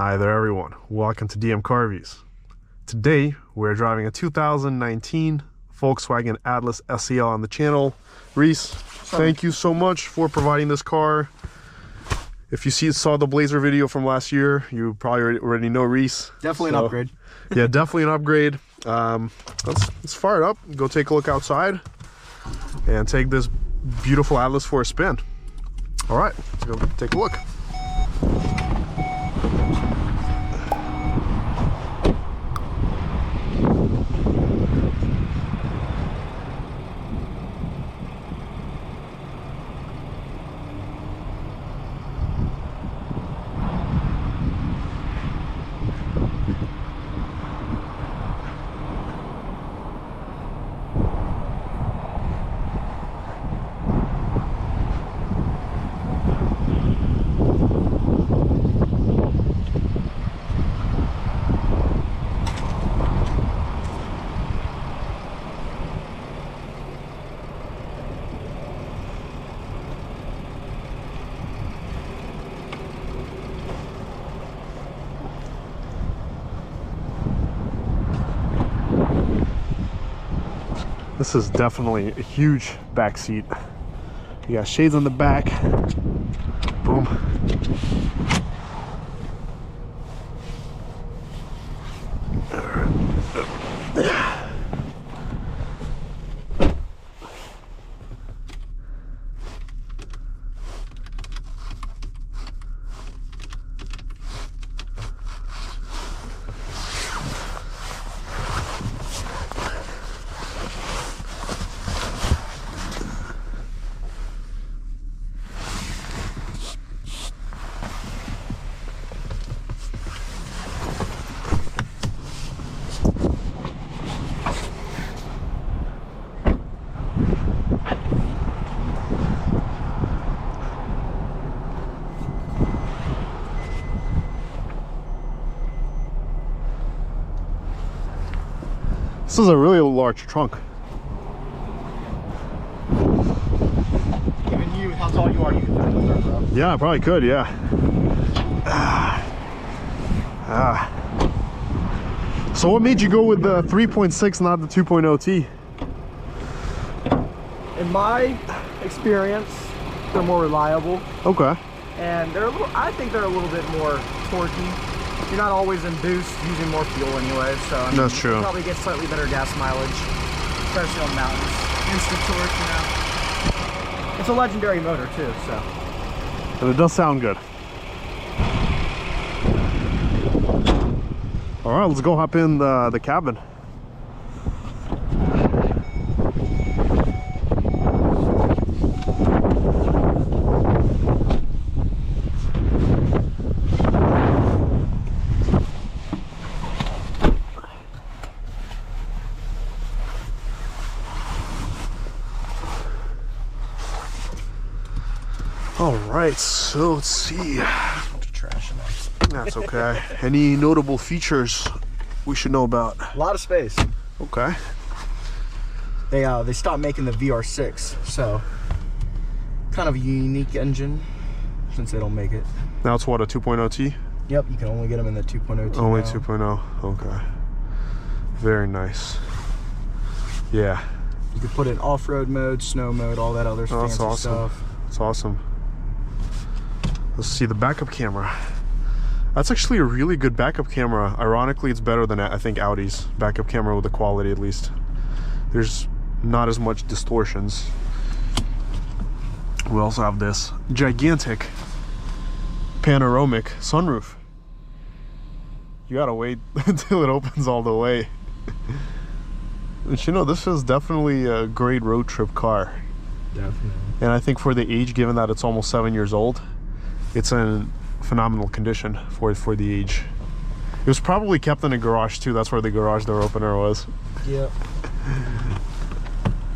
Hi there everyone, welcome to DM Carvies. Today we're driving a 2019 Volkswagen Atlas SEL on the channel. Reese, thank you so much for providing this car. If you saw the Blazer video from last year, you probably already know Reese. Definitely an upgrade. Yeah, definitely an upgrade. Let's fire it up, go take a look outside, and take this beautiful Atlas for a spin. All right, let's go take a look. This is definitely a huge back seat. You got shades on the back. Boom. This is a really large trunk. Even you, how tall you are, you can fit in the third row. Yeah, I probably could, yeah. So what made you go with the 3.6, not the 2.0T? In my experience, they're more reliable. Okay. And I think they're a little bit more torquey. You're not always in boost using more fuel anyway, so I mean, that's true. You probably get slightly better gas mileage, especially on mountains. Instant torque, you know. It's a legendary motor too, so. And it does sound good. All right, let's go hop in the cabin. All right, so let's see. Trash in there. That's okay. Any notable features we should know about? A lot of space. Okay. They stopped making the VR6, so kind of a unique engine since they don't make it. Now it's what, a 2.0T? Yep, you can only get them in the 2.0T. Only now. 2.0. Okay. Very nice. Yeah. You can put it in off-road mode, snow mode, all that other fancy That's awesome. stuff. That's awesome. Let's see the backup camera. That's actually a really good backup camera. Ironically, it's better than I think Audi's backup camera with the quality, at least. There's not as much distortions. We also have this gigantic panoramic sunroof. You gotta wait until it opens all the way. And you know, this is definitely a great road trip car. Definitely. And I think for the age, given that it's almost 7 years old, it's in phenomenal condition for the age. It was probably kept in a garage too. That's where the garage door opener was. Yep.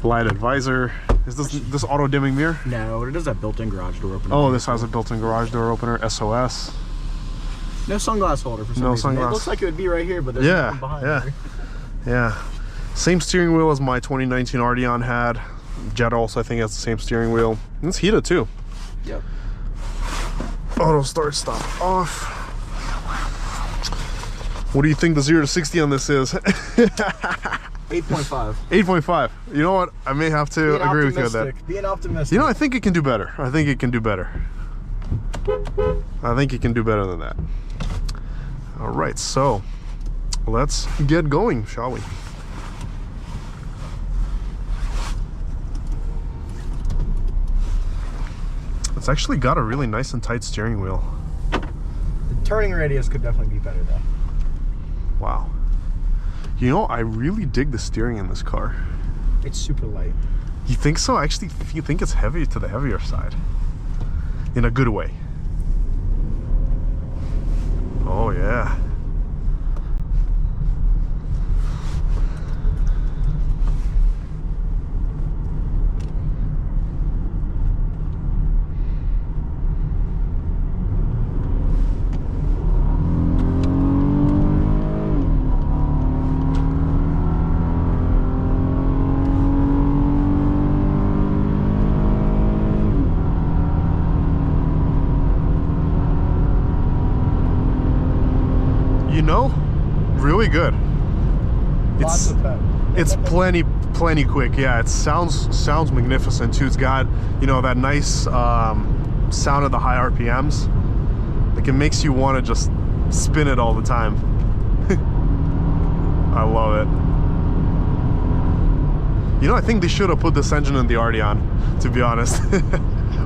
Light advisor. Is this auto dimming mirror? No, it does have built-in garage door opener. Oh, this has a built-in garage door opener. SOS. No sunglass holder for some reason. It looks like it would be right here, but there's nothing behind there. Yeah. Same steering wheel as my 2019 Arteon had. Jetta also, I think, has the same steering wheel. And it's heated too. Yep. Auto start, stop, off. What do you think the 0 to 60 on this is? 8.5. 8.5. You know what? I may have to agree with you on that. Being optimistic. You know, I think it can do better. I think it can do better. I think it can do better than that. All right, so let's get going, shall we? It's actually got a really nice and tight steering wheel. The turning radius could definitely be better though. Wow. You know, I really dig the steering in this car. It's super light. You think so? Actually, you think it's heavy to the heavier side. In a good way. Oh, yeah. You know, really good. Lots of pep. It's plenty quick. Yeah, it sounds magnificent too. It's got, you know, that nice sound of the high RPMs. Like, it makes you want to just spin it all the time. I love it. You know, I think they should have put this engine in the Arteon, to be honest,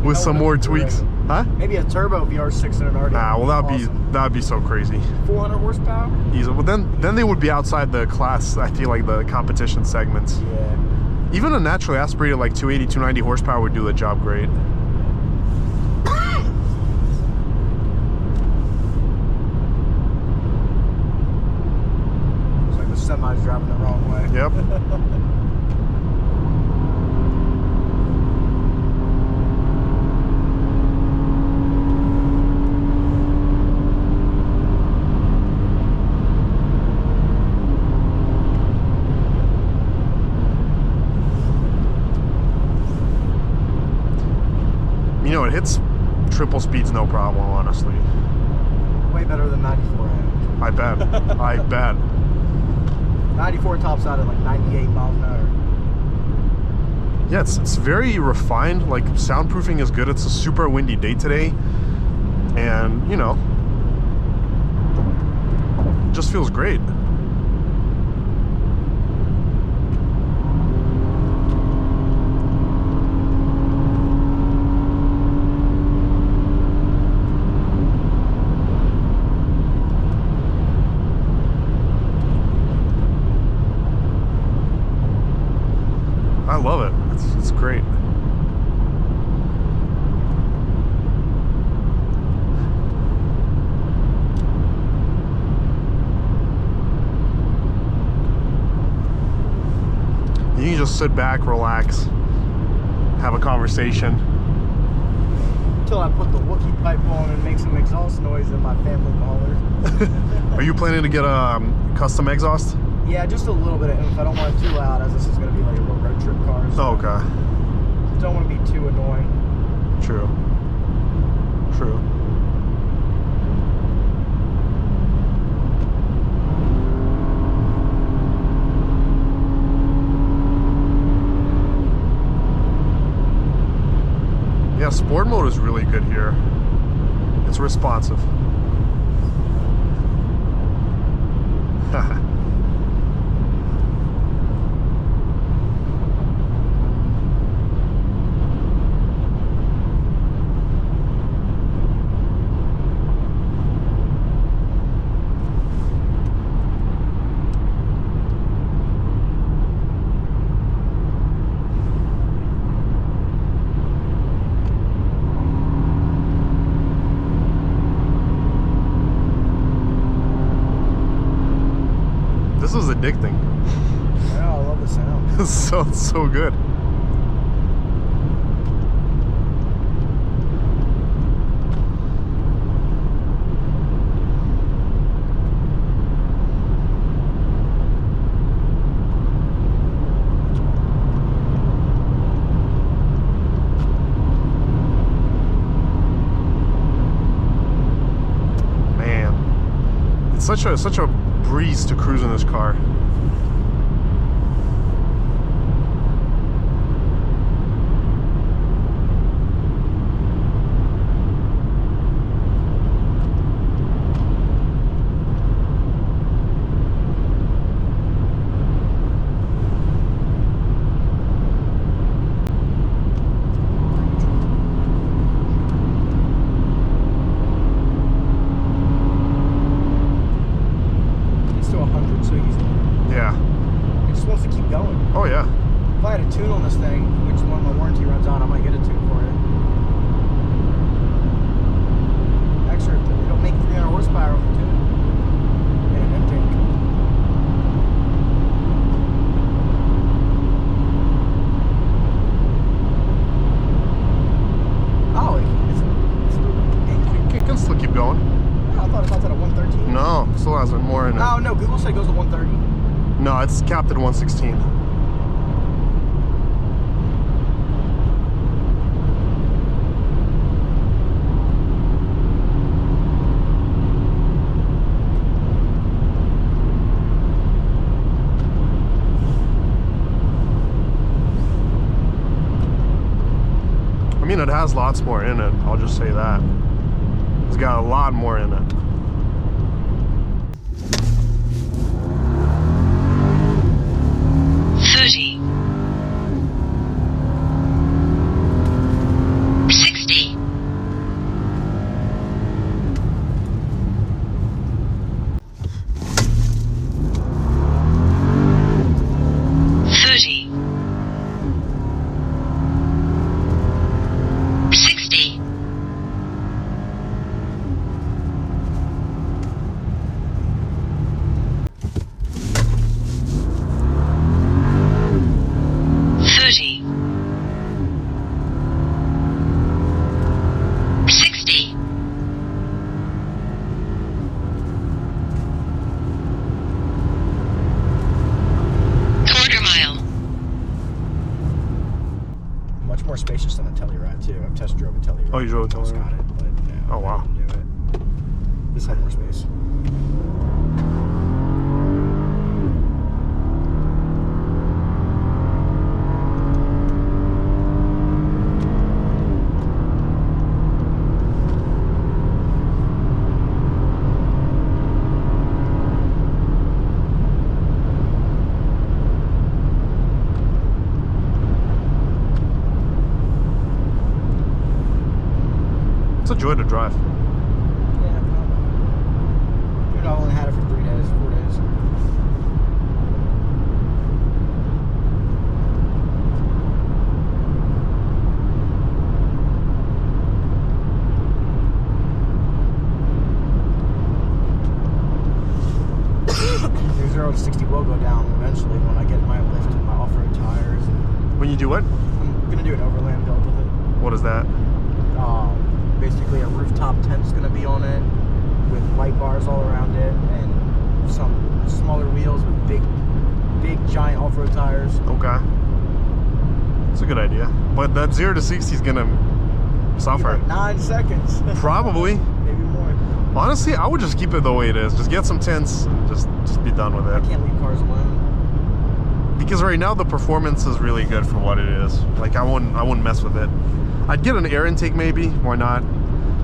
with some more tweaks. Huh? Maybe a turbo VR6 and an Arteon. Ah, well, that'd be so crazy. 400 horsepower. Easy. Well, then they would be outside the class. I feel like the competition segments. Yeah. Even a naturally aspirated like 280, 290 horsepower would do the job great. It's like the semi's driving the wrong way. Yep. You know, it hits triple speeds no problem, honestly. Way better than 94 am. I bet. I bet. 94 tops out at like 98 miles an hour. Yeah, it's very refined. Like, soundproofing is good. It's a super windy day today. And, you know, it just feels great. I love it. It's great. You can just sit back, relax, have a conversation. Until I put the Wookiee pipe on and make some exhaust noise in my family mauler. Are you planning to get a custom exhaust? Yeah, just a little bit of oomph. I don't want it too loud, as this is going to be like a little road trip car. So Oh, okay. don't want to be too annoying. True. True. Yeah, sport mode is really good here. It's responsive. This is addicting. Yeah, I love the sound. It sounds so good. Man, it's such a breeze to cruise in this car. Oh yeah. If I had a tune on this thing, which when my warranty runs out, I might get a tune for it. Actually, it'll make 300 horsepower with a tune. And an intake. Oh, it can still keep going. No, I thought it was at a 113. No, still has more in it. Oh no, Google said it goes to 130. No, it's capped at 116. I mean, it has lots more in it, I'll just say that. It's got a lot more in it. More spacious than a Telluride too. I've test drove a Telluride. Oh, you drove a Telluride? Got it, but no, oh wow. I didn't do it. This had more space. It's a joy to drive. Yeah, dude, I only had it for 3 days, 4 days. The 0 to 60 will go down eventually when I get my lift and my off-road tires. And when you do what? I'm gonna do an overland build with it. What is that? Basically a rooftop tent's gonna be on it with light bars all around it and some smaller wheels with big giant off-road tires. Okay, it's a good idea, but that 0 to 60 is gonna suffer. Like 9 seconds. Probably. Maybe more. Honestly, I would just keep it the way it is. Just get some tents and just be done with it. I can't leave cars alone. Because right now the performance is really good for what it is. Like I wouldn't mess with it. I'd get an air intake maybe, why not?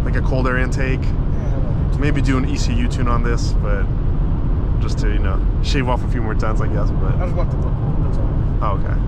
Like a cold air intake. Yeah, maybe do an ECU tune on this, but just to, you know, shave off a few more tons, I guess. But I just want the look cool, that's all. Oh, okay.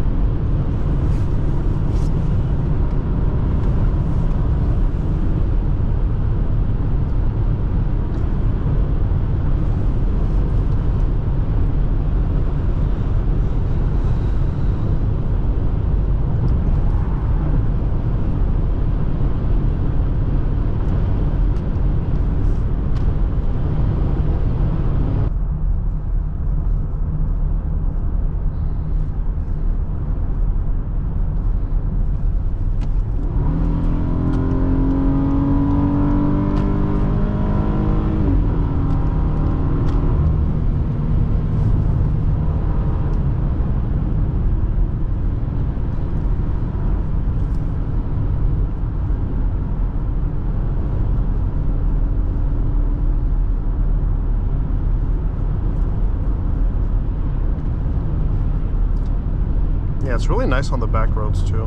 Yeah, it's really nice on the back roads too.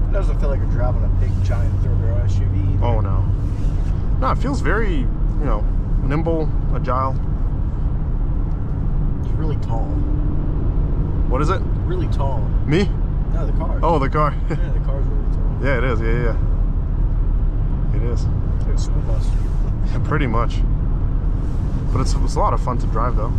It doesn't feel like you're driving a big, giant third-row SUV either. Oh no. No, it feels very, you know, nimble, agile. It's really tall. What is it? Really tall. Me? No, the car. Oh, the car. Yeah, the car's really tall. Yeah, it is. Yeah. It is. It's like a school bus. Yeah, pretty much. But it's a lot of fun to drive though.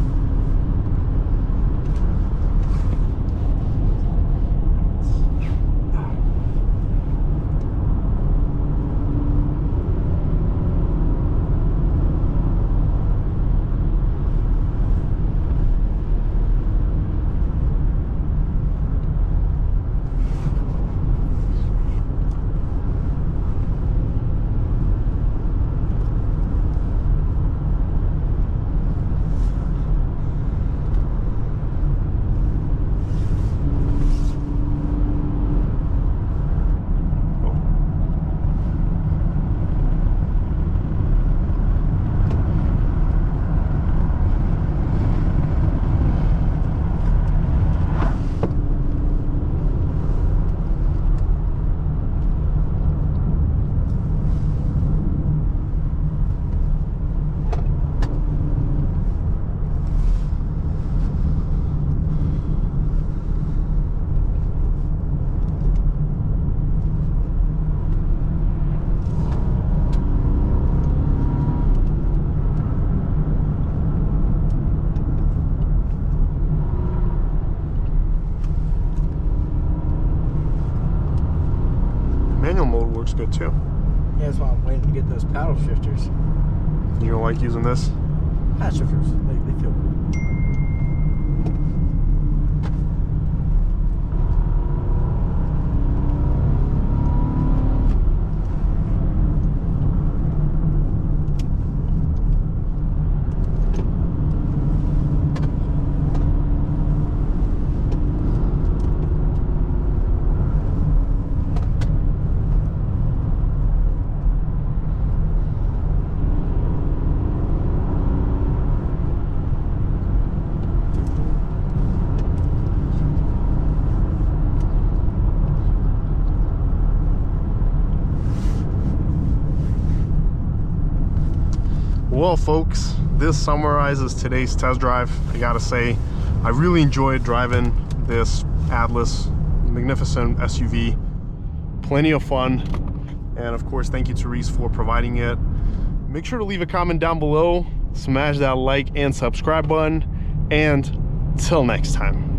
Manual mode works good too. Yeah, that's why I'm waiting to get those paddle shifters. You don't like using this? Paddle shifters, they feel good. Well, folks, this summarizes today's test drive. I gotta say, I really enjoyed driving this Atlas, magnificent SUV. Plenty of fun. And of course, thank you to Reese for providing it. Make sure to leave a comment down below, smash that like and subscribe button, and till next time.